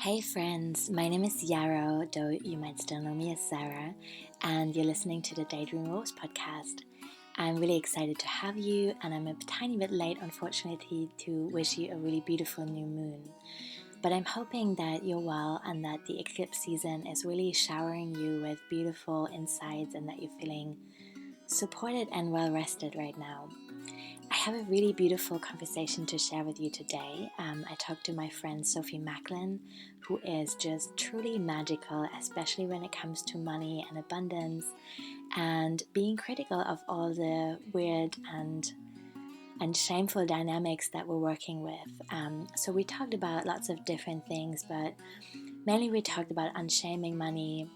Hey friends, my name is Yarrow, though you might still know me as Sarah, and you're listening to the Daydream Rose podcast. I'm really excited to have you, and I'm a tiny bit late, unfortunately, to wish you a really beautiful new moon. But I'm hoping that you're well and that the eclipse season is really showering you with beautiful insights and that you're feeling supported and well rested right now. I have a really beautiful conversation to share with you today. I talked to my friend Sophie Macklin, who is just truly magical, especially when it comes to money and abundance, and being critical of all the weird and shameful dynamics that we're working with. So we talked about lots of different things, but mainly we talked about unshaming money,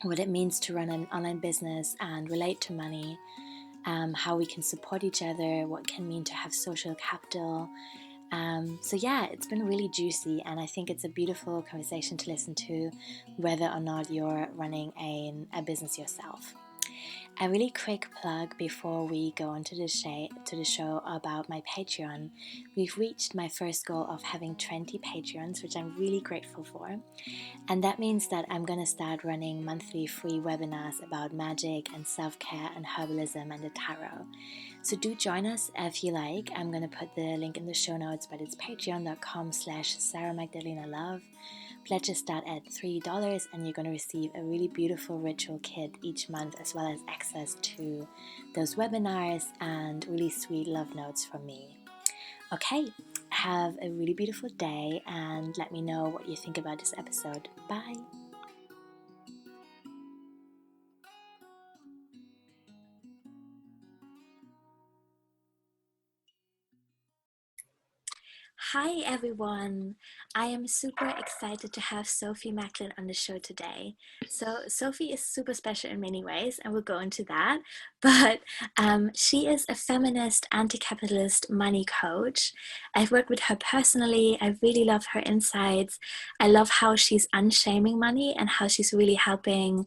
what it means to run an online business and relate to money, how we can support each other, what can mean to have social capital. So yeah, it's been really juicy, and I think it's a beautiful conversation to listen to, whether or not you're running a business yourself. A really quick plug before we go on to the show about my Patreon. We've reached my first goal of having 20 Patreons, which I'm really grateful for. And that means that I'm going to start running monthly free webinars about magic and self-care and herbalism and the tarot. So do join us if you like. I'm going to put the link in the show notes, but it's patreon.com/SarahMagdalenaLove. Pledges start at $3 and you're going to receive a really beautiful ritual kit each month, as well as access to those webinars and really sweet love notes from me. Okay, have a really beautiful day and let me know what you think about this episode. Bye. Hi everyone! I am super excited to have Sophie Macklin on the show today. So Sophie is super special in many ways, and we'll go into that. But she is a feminist, anti-capitalist money coach. I've worked with her personally. I really love her insights. I love how she's unshaming money and how she's really helping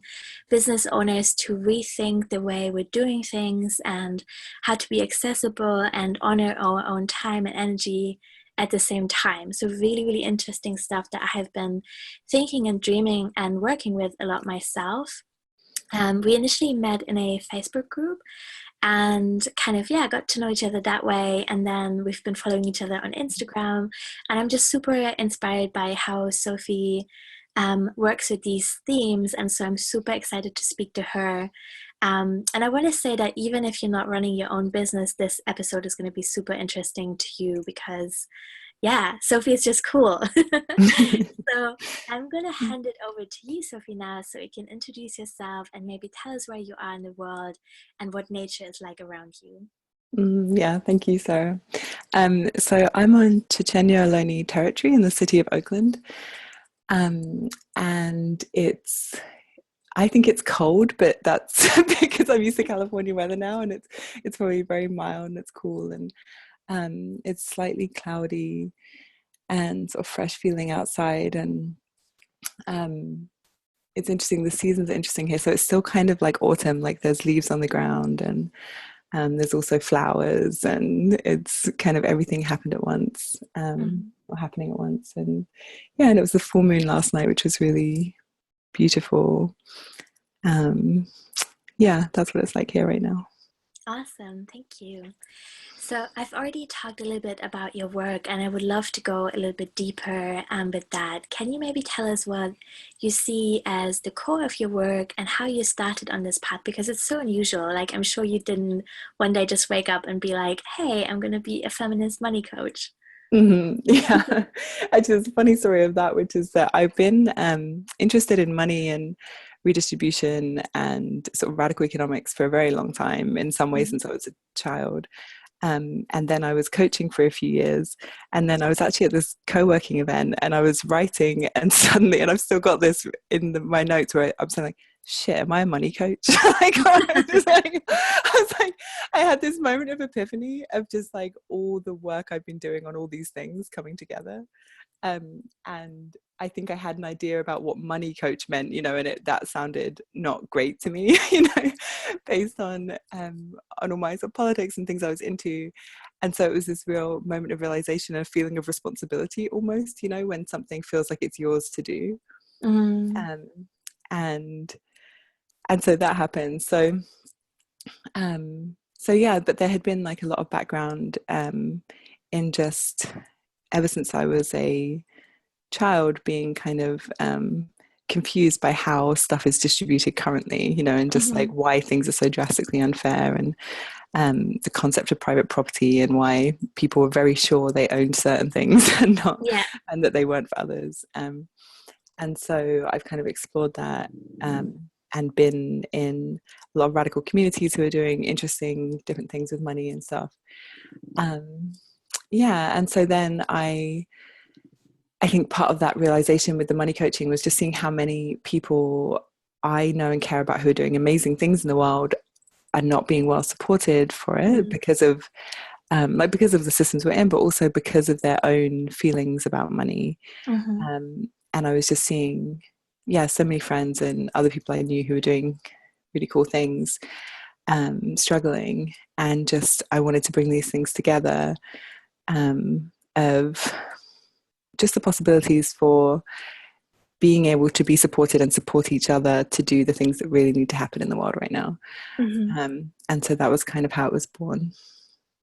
business owners to rethink the way we're doing things and how to be accessible and honor our own time and energy at the same time. So really, really interesting stuff that I have been thinking and dreaming and working with a lot myself. We initially met in a Facebook group and got to know each other that way. And then we've been following each other on Instagram. And I'm just super inspired by how Sophie works with these themes. And so I'm super excited to speak to her. And I want to say that even if you're not running your own business, this episode is going to be super interesting to you because, yeah, Sophie is just cool. So I'm going to hand it over to you, Sophie, now so you can introduce yourself and maybe tell us where you are in the world and what nature is like around you. Yeah, thank you, Sarah. So I'm on Chochenyo Ohlone territory in the city of Oakland. And I think it's cold, but that's because I'm used to California weather now, and it's probably very mild and it's cool, and it's slightly cloudy and sort of fresh feeling outside, and it's interesting. The seasons are interesting here, so it's still kind of like autumn, like there's leaves on the ground, and there's also flowers, and it's kind of everything happened at once, or happening at once, and yeah, and it was the full moon last night, which was really beautiful. Yeah, that's what it's like here right now. Awesome, thank you. So I've already talked a little bit about your work, and I would love to go a little bit deeper with that. Can you maybe tell us what you see as the core of your work and how you started on this path? Because it's so unusual. Like, I'm sure you didn't one day just wake up and be like, hey, I'm going to be a feminist money coach. Yeah, actually, there's a funny story of that, which is that I've been interested in money and redistribution and sort of radical economics for a very long time, in some ways since I was a child. And then I was coaching for a few years, and then I was actually at this co-working event, and I was writing, and suddenly, and I've still got this in my notes where I'm saying like, shit, am I a money coach? I was like, I had this moment of epiphany of just like all the work I've been doing on all these things coming together. And I think I had an idea about what money coach meant, and that sounded not great to me, based on all my sort of politics and things I was into. And so it was this real moment of realization, a feeling of responsibility almost, you know, when something feels like it's yours to do. Um, and so that happened. So yeah, but there had been like a lot of background in just ever since I was a child being kind of confused by how stuff is distributed currently, you know, and just like why things are so drastically unfair, and the concept of private property and why people were very sure they owned certain things and not, and that they weren't for others. And so I've kind of explored that and been in a lot of radical communities who are doing interesting different things with money and stuff. And so then I think part of that realization with the money coaching was just seeing how many people I know and care about who are doing amazing things in the world are not being well supported for it because of because of the systems we're in, but also because of their own feelings about money. And I was just seeing, so many friends and other people I knew who were doing really cool things, struggling, and just I wanted to bring these things together, of just the possibilities for being able to be supported and support each other to do the things that really need to happen in the world right now. And so that was kind of how it was born.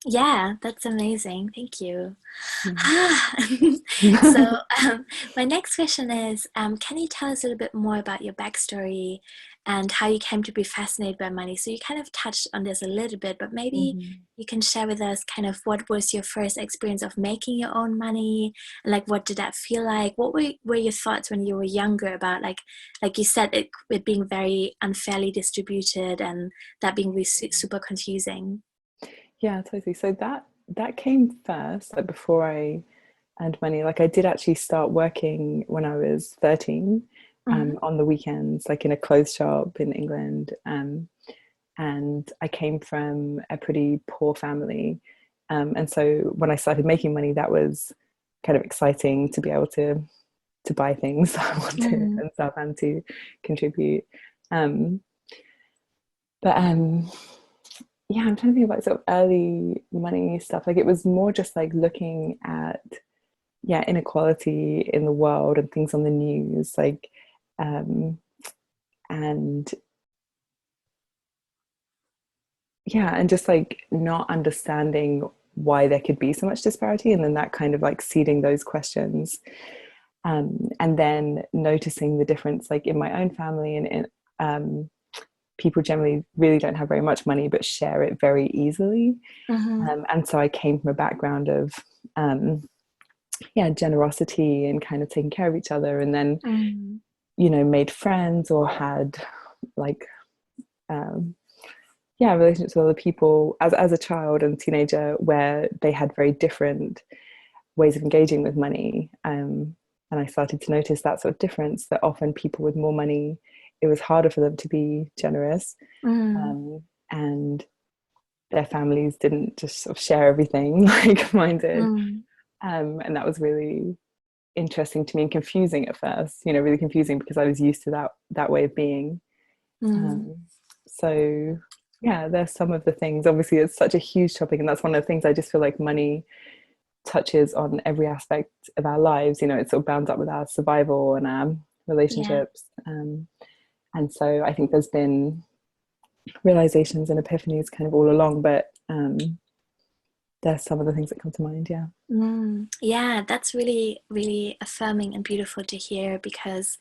Yeah, that's amazing. Thank you. Yeah. So my next question is, can you tell us a little bit more about your backstory and how you came to be fascinated by money? So you kind of touched on this a little bit, but maybe you can share with us kind of what was your first experience of making your own money, and like what did that feel like? What were your thoughts when you were younger about like you said, it being very unfairly distributed and that being really super confusing? Yeah, totally. So that came first, like before I earned money. Like I did actually start working when I was 13, on the weekends, like in a clothes shop in England. And I came from a pretty poor family. And so when I started making money, that was kind of exciting to be able to buy things I wanted and stuff, and to contribute. But I'm trying to think about sort of early money stuff. Like it was more just like looking at inequality in the world and things on the news, like and just like not understanding why there could be so much disparity, and then that kind of like seeding those questions, and then noticing the difference like in my own family, and in people generally really don't have very much money but share it very easily. And so I came from a background of generosity and kind of taking care of each other, and then made friends or had like relationships with other people as a child and teenager where they had very different ways of engaging with money. And I started to notice that sort of difference, that often people with more money, it was harder for them to be generous, and their families didn't just sort of share everything like mine did. And that was really interesting to me and confusing at first, really confusing, because I was used to that way of being. So there's some of the things. Obviously it's such a huge topic, and that's one of the things I just feel like money touches on every aspect of our lives. It's sort of bound up with our survival and our relationships. And so I think there's been realizations and epiphanies kind of all along, but there's some of the things that come to mind. Yeah, that's really, really affirming and beautiful to hear, because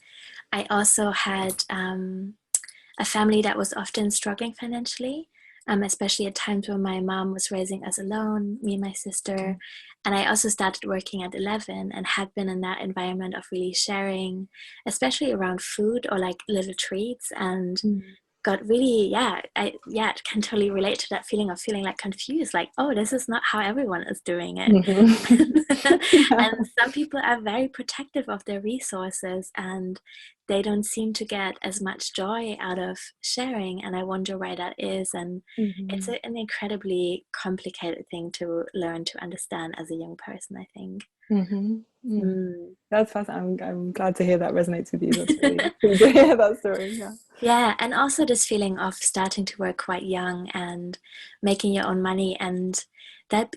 I also had a family that was often struggling financially, especially at times when my mom was raising us alone, me and my sister. And I also started working at 11 and had been in that environment of really sharing, especially around food or like little treats, and got really, I can totally relate to that feeling of feeling like confused, like, oh, this is not how everyone is doing it. And some people are very protective of their resources, and they don't seem to get as much joy out of sharing, and I wonder why that is. And it's an incredibly complicated thing to learn to understand as a young person, I think. That's fascinating. I'm glad to hear that resonates with you. That's really cool to hear that story. Yeah, and also this feeling of starting to work quite young and making your own money, and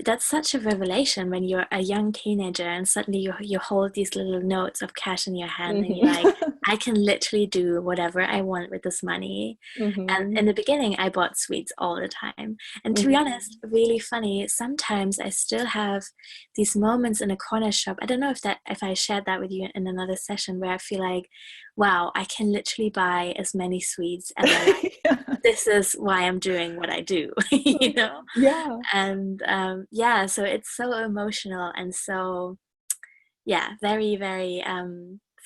that's such a revelation when you're a young teenager and suddenly you hold these little notes of cash in your hand and you're like, I can literally do whatever I want with this money. And in the beginning, I bought sweets all the time. And to be honest, really funny, sometimes I still have these moments in a corner shop. I don't know if I shared that with you in another session, where I feel like, wow, I can literally buy as many sweets as I like. Yeah. This is why I'm doing what I do, you know? Yeah. And so it's so emotional and so, yeah, very, very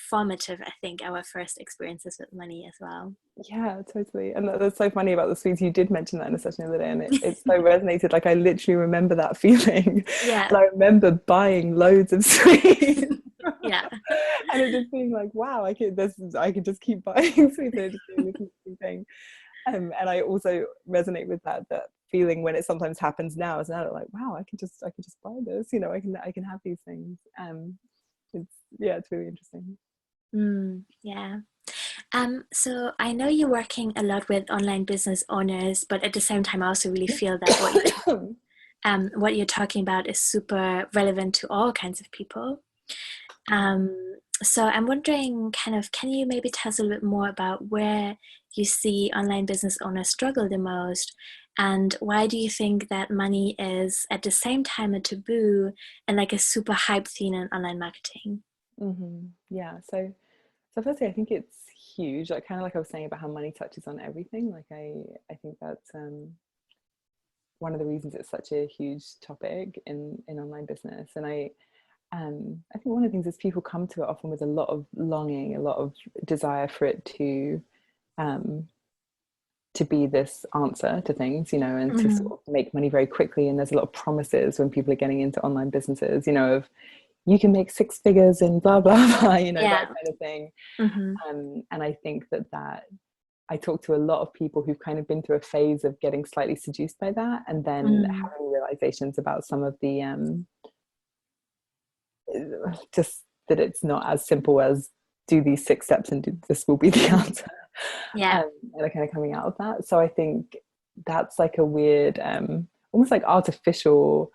formative, I think, our first experiences with money as well. Yeah, totally. And that's so funny about the sweets. You did mention that in a session the other day, and it so resonated. Like, I literally remember that feeling. Yeah. And I remember buying loads of sweets. Yeah. And it just being like, wow, I could just keep buying sweets, and it just being this amazing thing. And I also resonate with that feeling when it sometimes happens now as an adult, like, wow, I could just buy this, you know, I can have these things. It's really interesting. Yeah. So I know you're working a lot with online business owners, but at the same time, I also really feel that what you're talking about is super relevant to all kinds of people. So I'm wondering, can you maybe tell us a little bit more about where you see online business owners struggle the most, and why do you think that money is at the same time a taboo and like a super hype theme in online marketing? Yeah. So firstly, I think it's huge. Like, kind of like I was saying about how money touches on everything. Like, I think that's one of the reasons it's such a huge topic in online business. And I think one of the things is people come to it often with a lot of longing, a lot of desire for it to be this answer to things, you know, and to sort of make money very quickly. And there's a lot of promises when people are getting into online businesses, you know, of you can make six figures and blah blah blah, you know, that kind of thing. And I think that I talk to a lot of people who've kind of been through a phase of getting slightly seduced by that, and then having realizations about some of the just that it's not as simple as do these 6 steps and this will be the answer. And are kind of coming out of that. So I think that's like a weird almost like artificial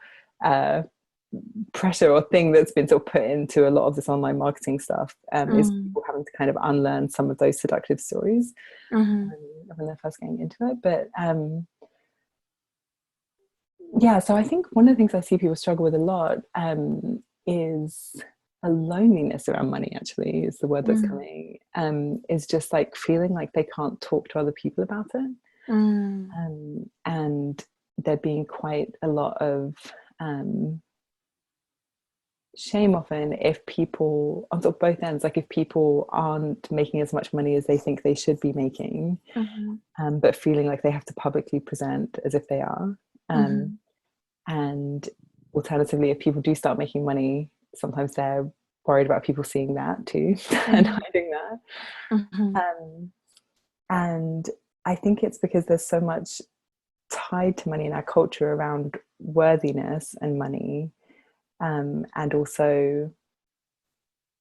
pressure or thing that's been sort of put into a lot of this online marketing stuff, is people having to kind of unlearn some of those seductive stories when they're first getting into it. But so I think one of the things I see people struggle with a lot is a loneliness around money, actually, is the word that's coming, is just like feeling like they can't talk to other people about it. And there being quite a lot of shame often if people on sort of both ends, like if people aren't making as much money as they think they should be making, but feeling like they have to publicly present as if they are. And alternatively, if people do start making money, sometimes they're worried about people seeing that too and hiding that. And I think it's because there's so much tied to money in our culture around worthiness and money, and also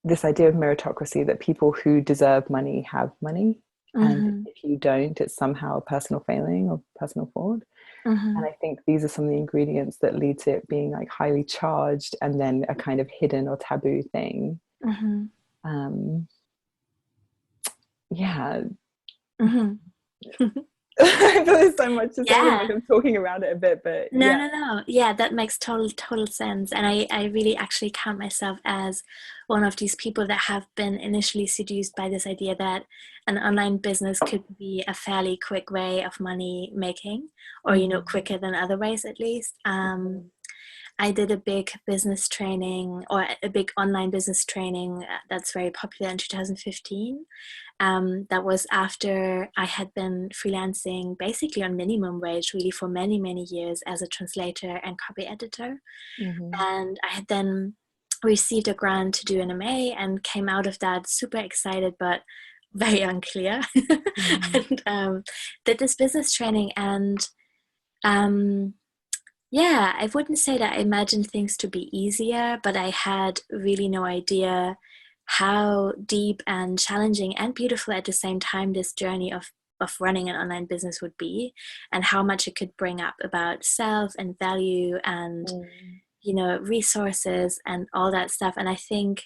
this idea of meritocracy, that people who deserve money have money, and if you don't, it's somehow a personal failing or personal fault. And I think these are some of the ingredients that lead to it being like highly charged and then a kind of hidden or taboo thing. I feel there's so much to say, like I'm talking around it a bit, but no, yeah, that makes total sense. And I really actually count myself as one of these people that have been initially seduced by this idea that an online business could be a fairly quick way of money making, or you know, quicker than other ways at least. I did a big business training, or a big online business training that's very popular in 2015. That was after I had been freelancing basically on minimum wage really for many, many years as a translator and copy editor. And I had then received a grant to do an MA and came out of that super excited but very unclear. And did this business training, and I wouldn't say that I imagined things to be easier, but I had really no idea how deep and challenging and beautiful at the same time this journey of of running an online business would be, and how much it could bring up about self and value and resources and all that stuff. And I think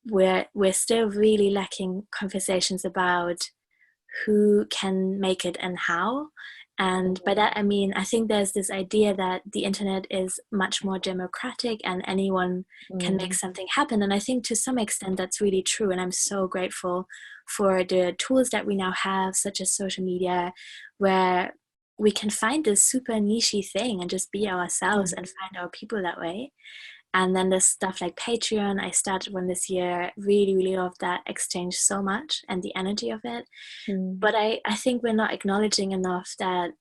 we're still really lacking conversations about who can make it and how. And by that, I mean, I think there's this idea that the internet is much more democratic and anyone can make something happen. And I think to some extent that's really true. And I'm so grateful for the tools that we now have, such as social media, where we can find this super niche thing and just be ourselves and find our people that way. And then there's stuff like Patreon. I started one this year. Really, really love that exchange so much and the energy of it. But I think we're not acknowledging enough that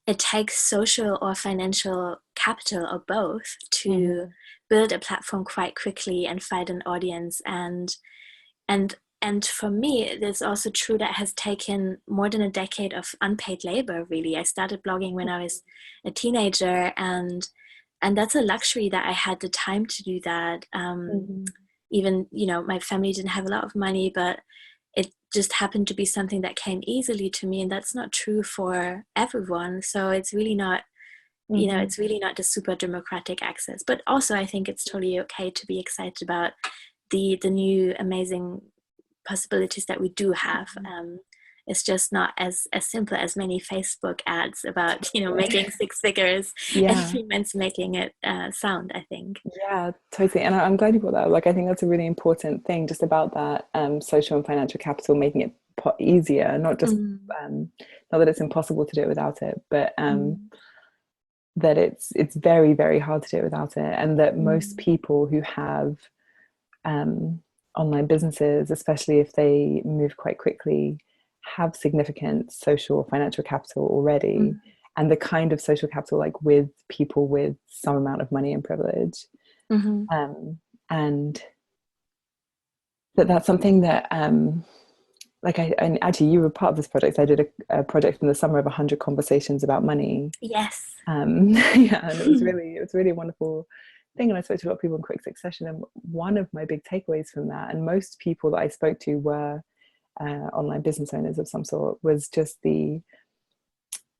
it takes social or financial capital or both to build a platform quite quickly and find an audience. And for me, it's also true that it has taken more than a decade of unpaid labor, really. I started blogging when I was a teenager, and that's a luxury that I had the time to do that. Even, my family didn't have a lot of money, but it just happened to be something that came easily to me, and that's not true for everyone. So it's really not, it's really not the super democratic access. But also I think it's totally okay to be excited about the new amazing possibilities that we do have. It's just not as simple as many Facebook ads about, making six figures in 3 months making it sound, I think. Yeah, totally. And I'm glad you brought that up. Like, I think that's a really important thing just about that social and financial capital, making it easier, not just, not that it's impossible to do it without it, but that it's very, very hard to do it without it. And that most people who have online businesses, especially if they move quite quickly, have significant social or financial capital already, and the kind of social capital, like with people with some amount of money and privilege, and that's something that like and actually you were part of this project. I did a project in the summer of 100 conversations about money. Yes. And it was really a wonderful thing, and I spoke to a lot of people in quick succession, and one of my big takeaways from that, and most people that I spoke to were online business owners of some sort, was just the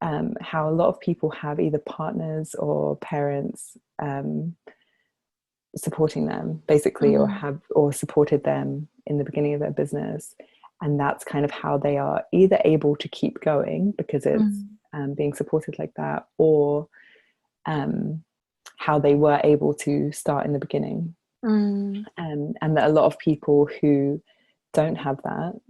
how a lot of people have either partners or parents supporting them basically, or supported them in the beginning of their business, and that's kind of how they are either able to keep going because it's being supported like that, or how they were able to start in the beginning. And that a lot of people who don't have that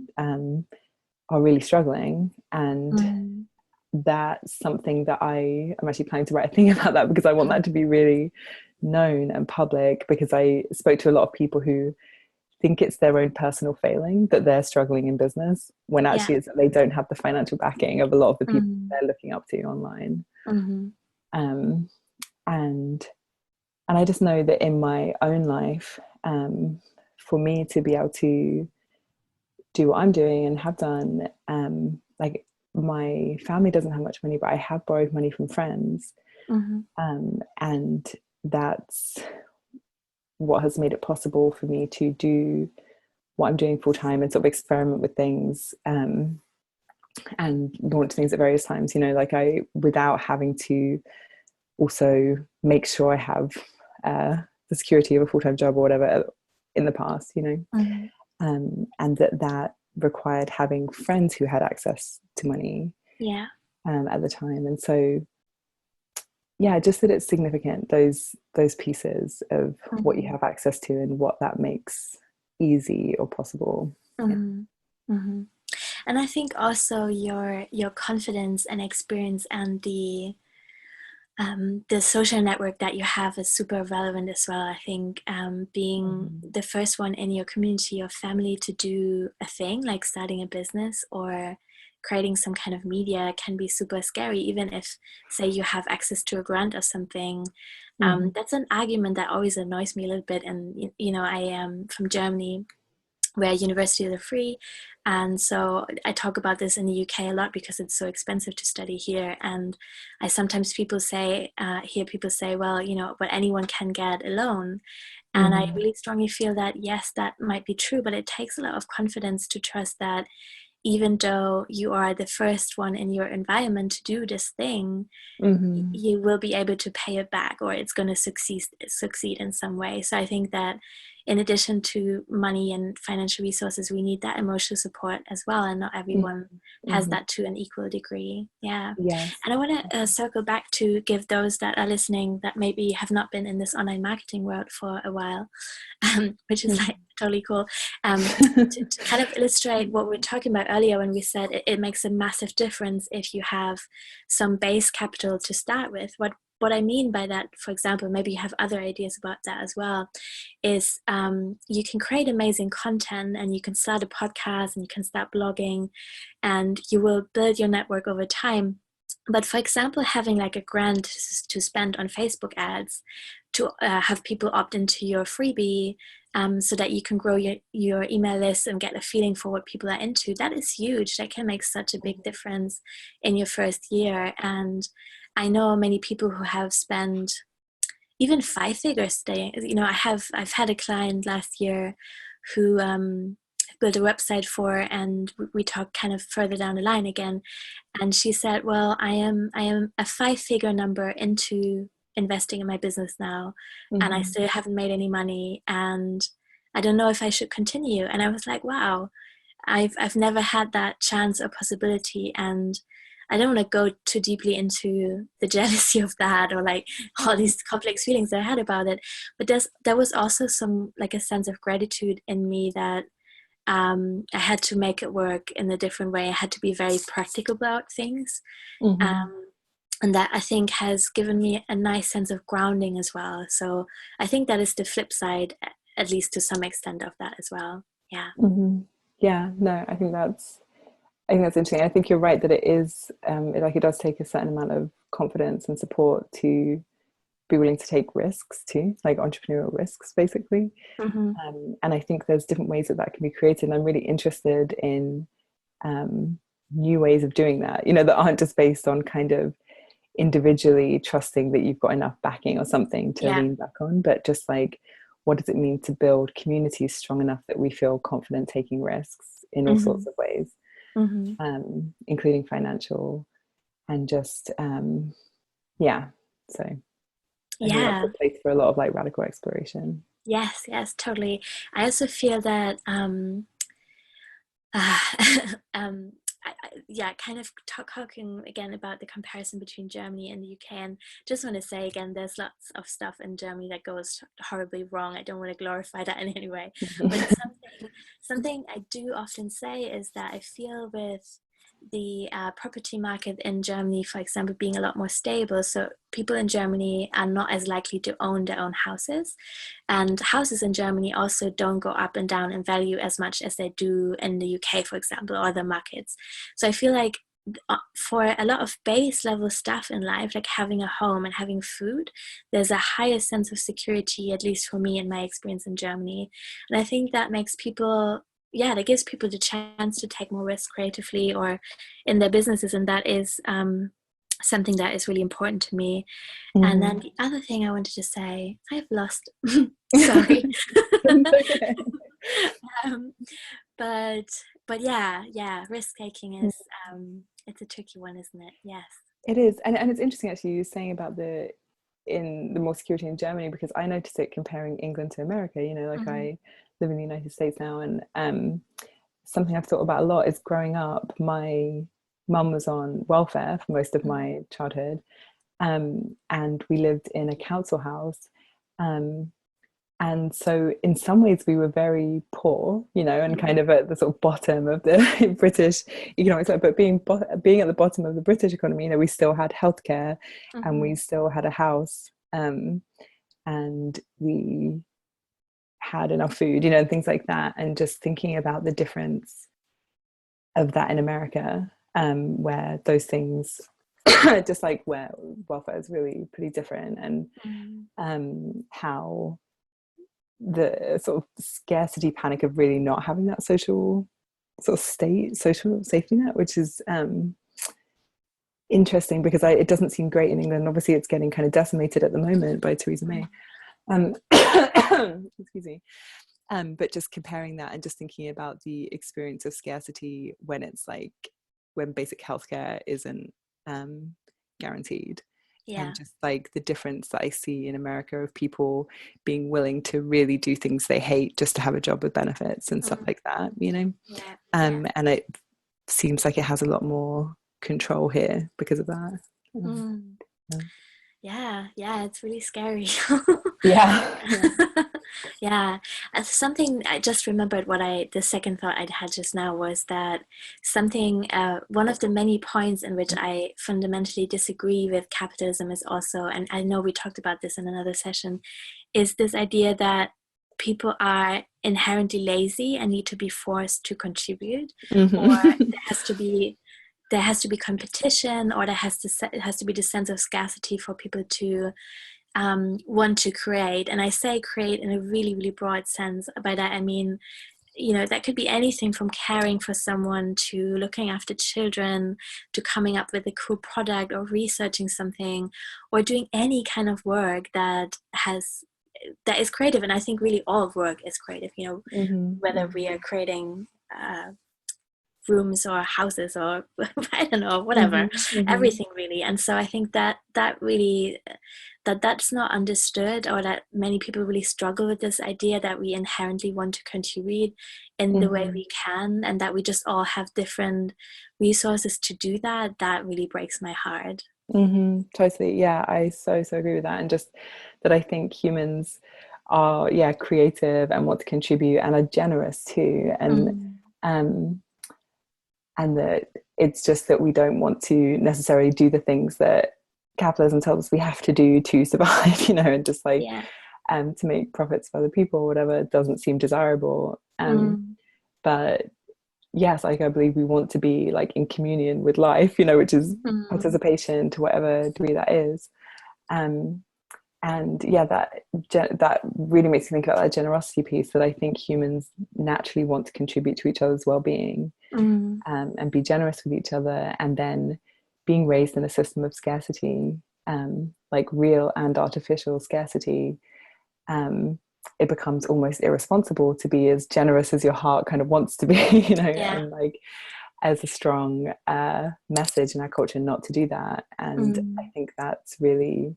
are really struggling, and that's something that I'm actually planning to write a thing about that, because I want that to be really known and public, because I spoke to a lot of people who think it's their own personal failing that they're struggling in business, when actually it's that they don't have the financial backing of a lot of the people they're looking up to online. And I just know that in my own life, for me to be able to do what I'm doing and have done, like, my family doesn't have much money, but I have borrowed money from friends, and that's what has made it possible for me to do what I'm doing full time and sort of experiment with things, and launch things at various times, like without having to also make sure I have the security of a full-time job or whatever in the past, and that required having friends who had access to money at the time. And so just that it's significant, those pieces of what you have access to and what that makes easy or possible. And I think also your confidence and experience and the social network that you have is super relevant as well. I think being the first one in your community or family to do a thing like starting a business or creating some kind of media can be super scary, even if, say, you have access to a grant or something. That's an argument that always annoys me a little bit. And, I am from Germany, where universities are free. And so I talk about this in the UK a lot because it's so expensive to study here. And I sometimes hear people say, well, but anyone can get a loan. And I really strongly feel that, yes, that might be true, but it takes a lot of confidence to trust that even though you are the first one in your environment to do this thing, you will be able to pay it back, or it's going to succeed in some way. So I think that in addition to money and financial resources, we need that emotional support as well, and not everyone has that to an equal degree. Yeah. Yes. And I want to circle back to give those that are listening that maybe have not been in this online marketing world for a while, which is like totally cool, to kind of illustrate what we were talking about earlier when we said it makes a massive difference if you have some base capital to start with. What I mean by that, for example, maybe you have other ideas about that as well, is you can create amazing content, and you can start a podcast, and you can start blogging, and you will build your network over time. But for example, having like a grand to spend on Facebook ads, to have people opt into your freebie, so that you can grow your email list and get a feeling for what people are into, that is huge. That can make such a big difference in your first year. And I know many people who have spent even 5 figures staying. I've had a client last year who built a website for, and we talked kind of further down the line again, and she said, well, I am a 5-figure number into investing in my business now, and I still haven't made any money, and I don't know if I should continue. And I was like, wow, I've never had that chance or possibility, and I don't want to go too deeply into the jealousy of that, or like all these complex feelings I had about it. But there was also some, like, a sense of gratitude in me that I had to make it work in a different way. I had to be very practical about things. And that, I think, has given me a nice sense of grounding as well. So I think that is the flip side, at least to some extent, of that as well. Yeah. Yeah, no, I think that's interesting. I think you're right that it is it does take a certain amount of confidence and support to be willing to take risks too, like entrepreneurial risks, basically. And I think there's different ways that can be created. And I'm really interested in new ways of doing that, that aren't just based on kind of individually trusting that you've got enough backing or something to lean back on, but just like, what does it mean to build communities strong enough that we feel confident taking risks in all sorts of ways, including financial, and just so I think that's a place for a lot of like radical exploration. Yes, totally. I also feel that kind of talking again about the comparison between Germany and the UK, and just want to say again, there's lots of stuff in Germany that goes horribly wrong. I don't want to glorify that in any way, but something I do often say is that I feel with the property market in Germany, for example, being a lot more stable, so people in Germany are not as likely to own their own houses, and houses in Germany also don't go up and down in value as much as they do in the UK, for example, or other markets. So I feel like for a lot of base level stuff in life, like having a home and having food, there's a higher sense of security, at least for me in my experience in Germany. And I think that makes people, that gives people the chance to take more risks creatively or in their businesses, and that is something that is really important to me. And then the other thing I wanted to say, I've lost, sorry. Okay. But yeah, risk taking is it's a tricky one, isn't it? Yes, it is. And it's interesting actually you saying about the more security in Germany, because I noticed it comparing England to America. I live in the United States now, and something I've thought about a lot is growing up, my mum was on welfare for most of my childhood, and we lived in a council house, and so in some ways we were very poor, and kind of at the sort of bottom of the British economics, but being at the bottom of the British economy, we still had healthcare, and we still had a house, and we had enough food, and things like that. And just thinking about the difference of that in America, where those things just like where welfare is really pretty different, and how the sort of scarcity panic of really not having that social safety net, which is interesting, because it doesn't seem great in England. Obviously it's getting kind of decimated at the moment by Theresa May. Excuse me. But just comparing that and just thinking about the experience of scarcity when it's like when basic healthcare isn't guaranteed. And just like the difference that I see in America of people being willing to really do things they hate just to have a job with benefits and stuff like that, you know. And it seems like it has a lot more control here because of that. Yeah, it's really scary. Yeah. Something I just remembered the second thought I had just now was that one of the many points in which I fundamentally disagree with capitalism is also, and I know we talked about this in another session, is this idea that people are inherently lazy and need to be forced to contribute, or there has to be competition, or it has to be the sense of scarcity for people to want to create. And I say create in a really, really broad sense. By that I mean, that could be anything from caring for someone to looking after children to coming up with a cool product or researching something or doing any kind of work that is creative. And I think really all work is creative, whether we are creating rooms or houses or I don't know, whatever, everything really. And so I think that really that's not understood, or that many people really struggle with this idea that we inherently want to contribute in the way we can, and that we just all have different resources to do that. That really breaks my heart. Totally. Yeah, I so agree with that. And just that I think humans are creative and want to contribute and are generous too. And that it's just that we don't want to necessarily do the things that capitalism tells us we have to do to survive, and just like to make profits for other people or whatever doesn't seem desirable. But yes, like I believe we want to be like in communion with life, which is participation to whatever degree that is. And that really makes me think about that generosity piece, that I think humans naturally want to contribute to each other's well-being, and be generous with each other. And then being raised in a system of scarcity, like real and artificial scarcity, it becomes almost irresponsible to be as generous as your heart kind of wants to be, and like as a strong message in our culture not to do that. And I think that's really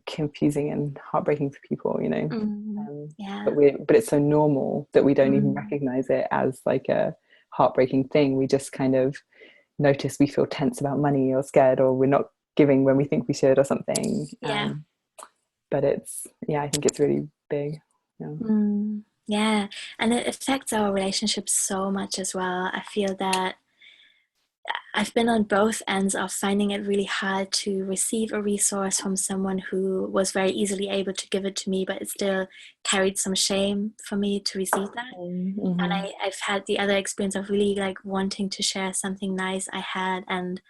confusing and heartbreaking for people, but it's so normal that we don't even recognize it as like a heartbreaking thing. We just kind of notice we feel tense about money or scared, or we're not giving when we think we should or something. But I think it's really big. And it affects our relationships so much as well. I feel that I've been on both ends of finding it really hard to receive a resource from someone who was very easily able to give it to me, but it still carried some shame for me to receive that. And I've had the other experience of really like wanting to share something nice I had, and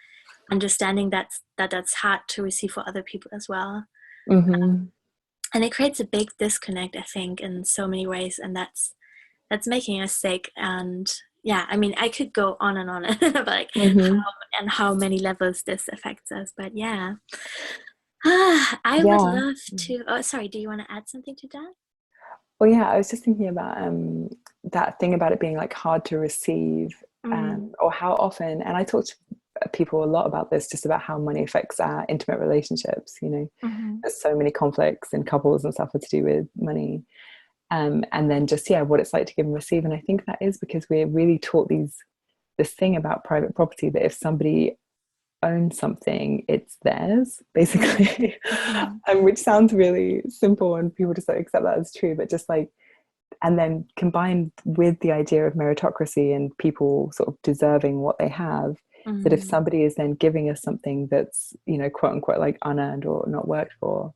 understanding that's hard to receive for other people as well. And it creates a big disconnect, I think, in so many ways, and that's making us sick. And I mean, I could go on and on about like how many levels this affects us. But I would love to. Oh, sorry. Do you want to add something to that? Well, I was just thinking about that thing about it being like hard to receive, or how often. And I talk to people a lot about this, just about how money affects our intimate relationships. There's so many conflicts in couples and stuff to do with money. And then just what it's like to give and receive. And I think that is because we're really taught this thing about private property, that if somebody owns something, it's theirs basically. And which sounds really simple, and people just don't accept that as true. But just like, and then combined with the idea of meritocracy and people sort of deserving what they have, that if somebody is then giving us something that's quote unquote like unearned or not worked for,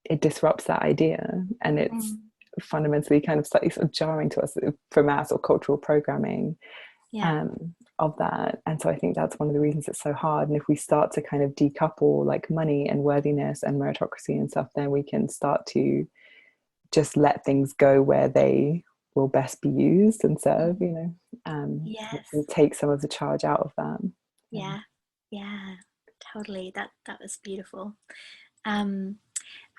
it disrupts that idea. And it's fundamentally kind of slightly sort of jarring to us from our sort of cultural programming of that. And so I think that's one of the reasons it's so hard. And if we start to kind of decouple like money and worthiness and meritocracy and stuff, then we can start to just let things go where they will best be used and serve, and take some of the charge out of that. Totally. That was beautiful.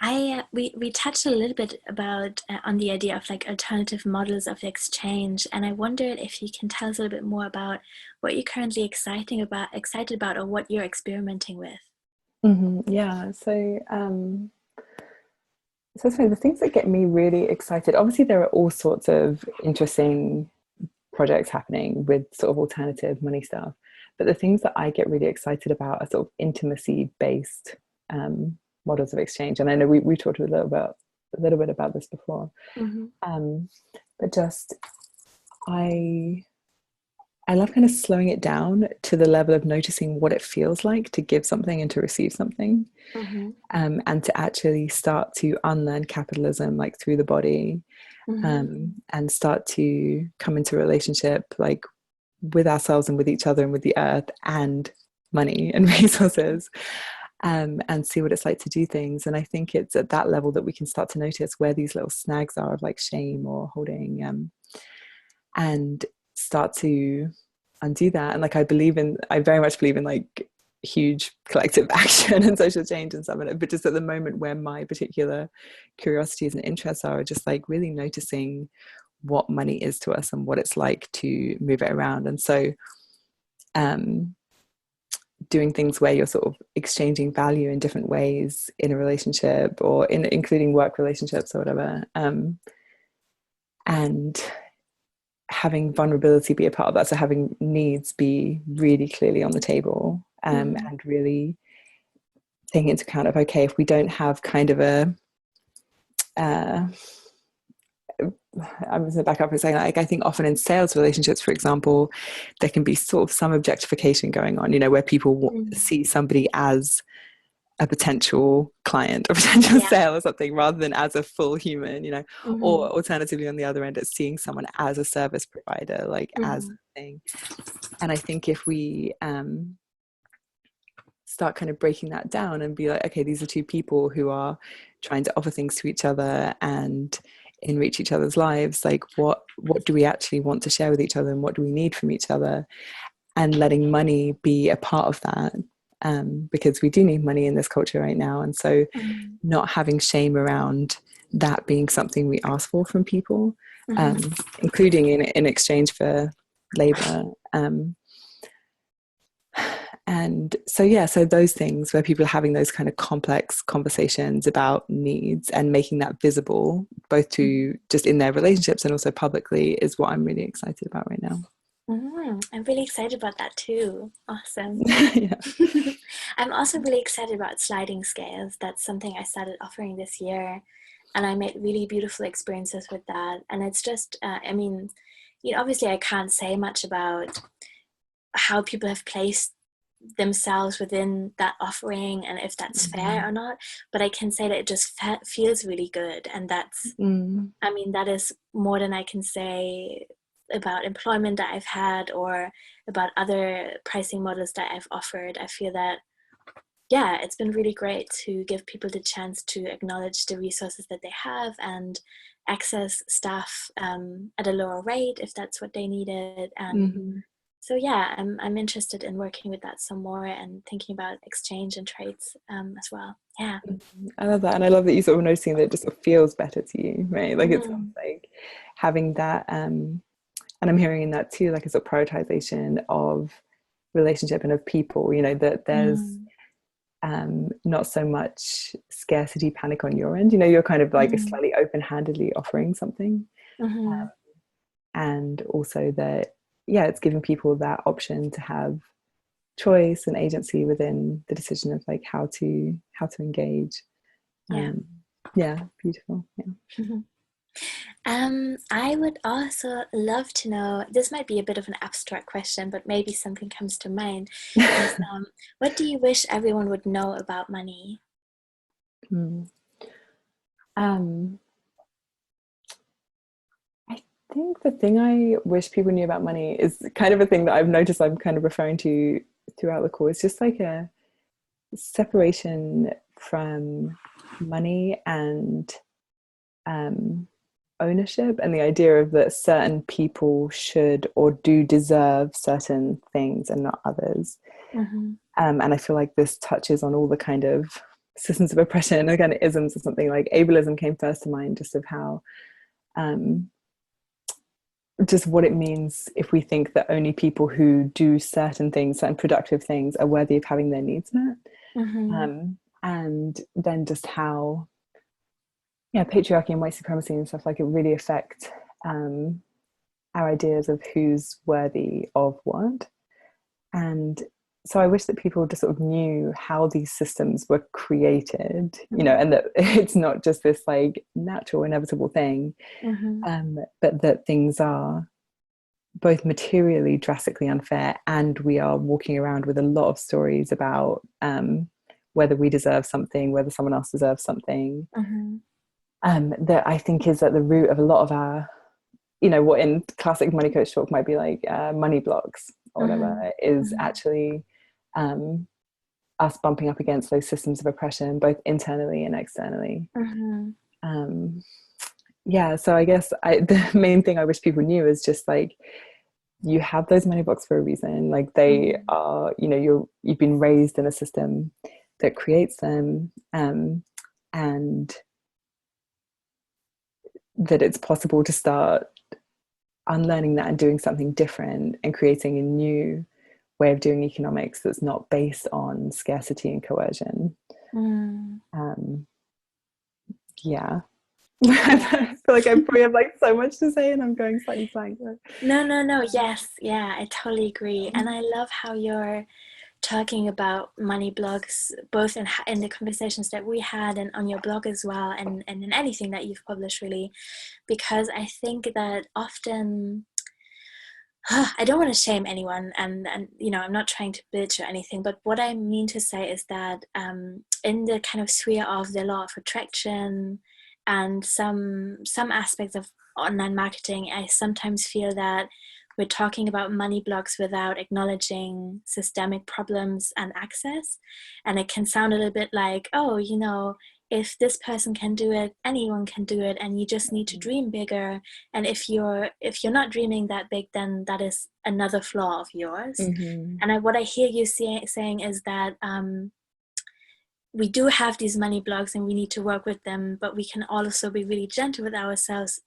We touched a little bit about on the idea of like alternative models of exchange, and I wondered if you can tell us a little bit more about what you're currently excited about, or what you're experimenting with. Yeah, so the things that get me really excited, obviously there are all sorts of interesting projects happening with sort of alternative money stuff, but the things that I get really excited about are sort of intimacy based models of exchange. And I know we talked a little bit about this before, Mm-hmm. but just I love kind of slowing it down to the level of noticing what it feels like to give something and to receive something, Mm-hmm. and to actually start to unlearn capitalism like through the body, Mm-hmm. and start to come into a relationship like with ourselves and with each other and with the earth and money and resources, and see what it's like to do things. And I think it's at that level that we can start to notice where these little snags are of like shame or holding, and start to undo that. And like I very much believe in like huge collective action and social change and stuff, but just at the moment where my particular curiosities and interests are just like really noticing what money is to us and what it's like to move it around. And so doing things where you're sort of exchanging value in different ways in a relationship, or including work relationships or whatever, and having vulnerability be a part of that. So having needs be really clearly on the table, and really taking into account of, okay, if we don't have kind of a I'm going to back up and say, like, I think often in sales relationships, for example, there can be sort of some objectification going on, where people see somebody as a potential client or potential sale or something, rather than as a full human, or alternatively on the other end, it's seeing someone as a service provider, like as a thing. And I think if we start kind of breaking that down and be like, okay, these are two people who are trying to offer things to each other and enrich each other's lives, like what do we actually want to share with each other, and what do we need from each other, and letting money be a part of that, because we do need money in this culture right now. And so not having shame around that being something we ask for from people, including in exchange for labor. And so those things where people are having those kind of complex conversations about needs and making that visible, both to just in their relationships and also publicly, is what I'm really excited about right now. I'm really excited about that too. Awesome. Yeah. I'm also really excited about sliding scales. That's something I started offering this year, and I made really beautiful experiences with that. And it's just, obviously I can't say much about how people have placed themselves within that offering and if that's fair or not, but I can say that it just feels really good. And that's, that is more than I can say about employment that I've had or about other pricing models that I've offered. I feel that, it's been really great to give people the chance to acknowledge the resources that they have and access stuff at a lower rate if that's what they needed. And so I'm interested in working with that some more and thinking about exchange and trades as well. Yeah. I love that. And I love that you sort of noticing that it just feels better to you, right? Like it sounds like having that, and I'm hearing in that too, like a sort of prioritization of relationship and of people, that there's not so much scarcity panic on your end. You're kind of like slightly open-handedly offering something. And also that, it's giving people that option to have choice and agency within the decision of like how to engage. Beautiful. I would also love to know, this might be a bit of an abstract question, but maybe something comes to mind, is what do you wish everyone would know about money? I think the thing I wish people knew about money is kind of a thing that I've noticed I'm kind of referring to throughout the course. Just like a separation from money and ownership, and the idea of that certain people should or do deserve certain things and not others. And I feel like this touches on all the kind of systems of oppression, again, isms or something. Like ableism came first to mind, just of how just what it means if we think that only people who do certain things, certain productive things, are worthy of having their needs met. And then just how patriarchy and white supremacy and stuff like it really affect our ideas of who's worthy of what. And so I wish that people just sort of knew how these systems were created, and that it's not just this like natural, inevitable thing, but that things are both materially drastically unfair, and we are walking around with a lot of stories about whether we deserve something, whether someone else deserves something, that I think is at the root of a lot of our, what in classic money coach talk might be like money blocks or whatever, is actually us bumping up against those systems of oppression, both internally and externally. So I guess the main thing I wish people knew is just like, you have those money blocks for a reason. Like they are, you've been raised in a system that creates them, and that it's possible to start unlearning that and doing something different and creating a new way of doing economics that's not based on scarcity and coercion. I feel like I probably have like so much to say and I'm going slightly blank. No. Yes. Yeah, I totally agree. And I love how you're talking about money blogs, both in the conversations that we had and on your blog as well, and in anything that you've published, really, because I think that often, I don't want to shame anyone, and I'm not trying to bitch or anything, but what I mean to say is that in the kind of sphere of the law of attraction and some aspects of online marketing, I sometimes feel that we're talking about money blocks without acknowledging systemic problems and access. And it can sound a little bit like, if this person can do it, anyone can do it, and you just need to dream bigger. And if you're not dreaming that big, then that is another flaw of yours. And what I hear you saying is that we do have these money blocks and we need to work with them, but we can also be really gentle with ourselves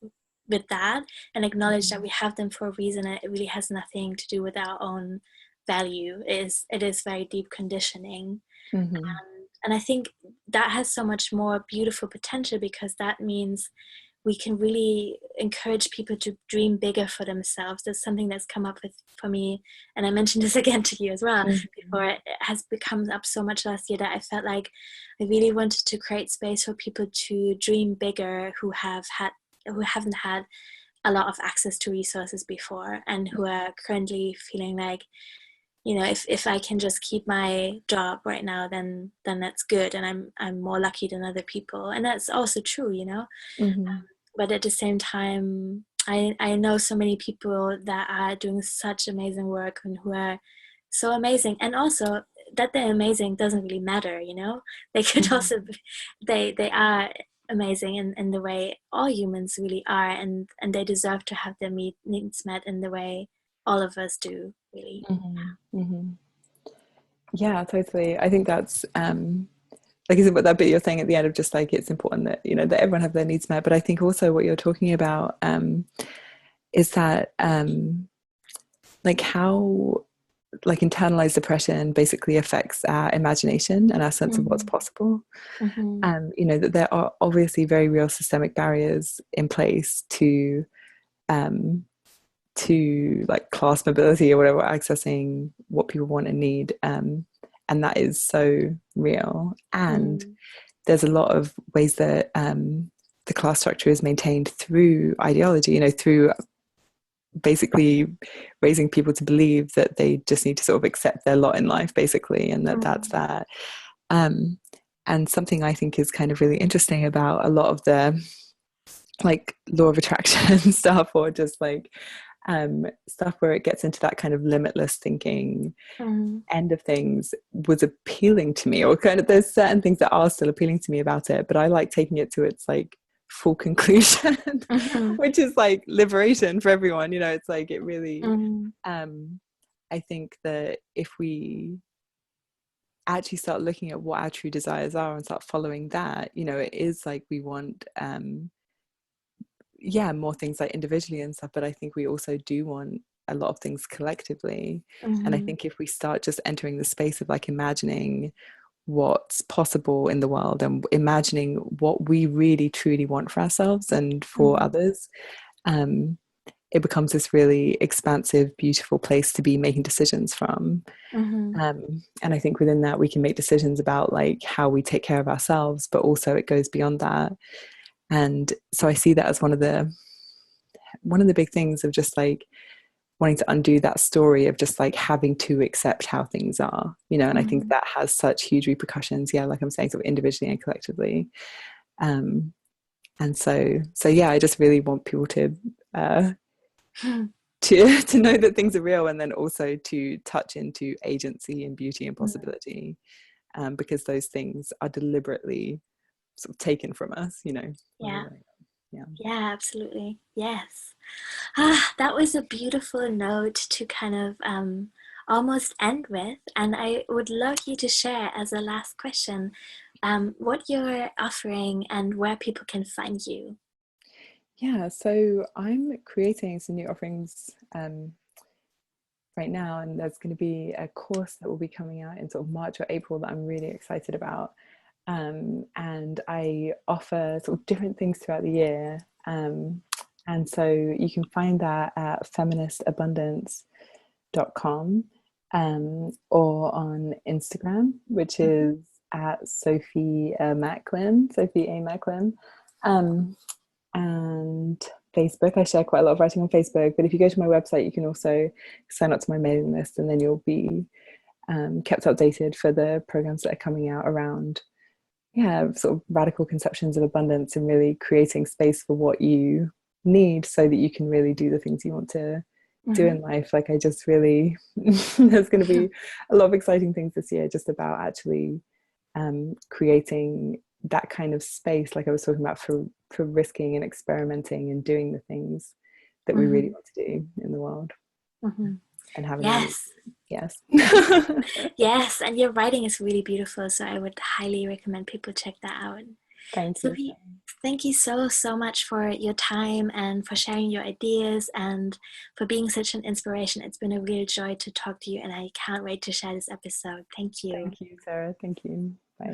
with that and acknowledge that we have them for a reason. And it really has nothing to do with our own value. It is very deep conditioning. And I think that has so much more beautiful potential, because that means we can really encourage people to dream bigger for themselves. That's something that's come up for me, and I mentioned this again to you as well before. It has become up so much last year that I felt like I really wanted to create space for people to dream bigger, who haven't had a lot of access to resources before, and who are currently feeling like, if I can just keep my job right now, then that's good, and I'm more lucky than other people, and that's also true, but at the same time, I know so many people that are doing such amazing work and who are so amazing, and also that they're amazing doesn't really matter, they could also be, they are amazing in the way all humans really are, and they deserve to have their needs met in the way all of us do, really. Yeah, totally. I think that's like, isn't what that bit you're saying at the end of just like, it's important that that everyone have their needs met, but I think also what you're talking about is that like how like internalized oppression basically affects our imagination and our sense of what's possible. That there are obviously very real systemic barriers in place to like class mobility or whatever, accessing what people want and need, and that is so real. And there's a lot of ways that the class structure is maintained through ideology, through basically raising people to believe that they just need to sort of accept their lot in life, basically, and that's that. And something I think is kind of really interesting about a lot of the like law of attraction stuff, or just like stuff where it gets into that kind of limitless thinking end of things, was appealing to me, or kind of there's certain things that are still appealing to me about it, but I like taking it to its like full conclusion, which is like liberation for everyone. It's like it really I think that if we actually start looking at what our true desires are and start following that, you know, it is like we want more things like individually and stuff, but I think we also do want a lot of things collectively. And I think if we start just entering the space of like imagining what's possible in the world and imagining what we really truly want for ourselves and for others, it becomes this really expansive, beautiful place to be making decisions from. And I think within that we can make decisions about like how we take care of ourselves, but also it goes beyond that. And so I see that as one of the big things of just like wanting to undo that story of just like having to accept how things are, you know. And I think that has such huge repercussions, like I'm saying, sort of individually and collectively. And so yeah, I just really want people to to know that things are real, and then also to touch into agency and beauty and possibility, because those things are deliberately sort of taken from us, you know. Yeah, absolutely. Yes. That was a beautiful note to kind of almost end with. And I would love you to share as a last question what you're offering and where people can find you. Yeah, so I'm creating some new offerings right now, and there's going to be a course that will be coming out in sort of March or April that I'm really excited about. And I offer sort of different things throughout the year. And so you can find that at feministabundance.com, or on Instagram, which is at Sophie Macklin, Sophie A. Macklin. And Facebook, I share quite a lot of writing on Facebook, but if you go to my website, you can also sign up to my mailing list, and then you'll be kept updated for the programs that are coming out around sort of radical conceptions of abundance and really creating space for what you need so that you can really do the things you want to do in life. Like I just really there's going to be a lot of exciting things this year just about actually creating that kind of space, like I was talking about, for risking and experimenting and doing the things that we really want to do in the world. And having yes Yes, and your writing is really beautiful, so I would highly recommend people check that out. Thank you. Sophie, thank you so much for your time and for sharing your ideas and for being such an inspiration. It's been a real joy to talk to you, and I can't wait to share this episode. Thank you. Thank you, Sarah. Thank you. Bye.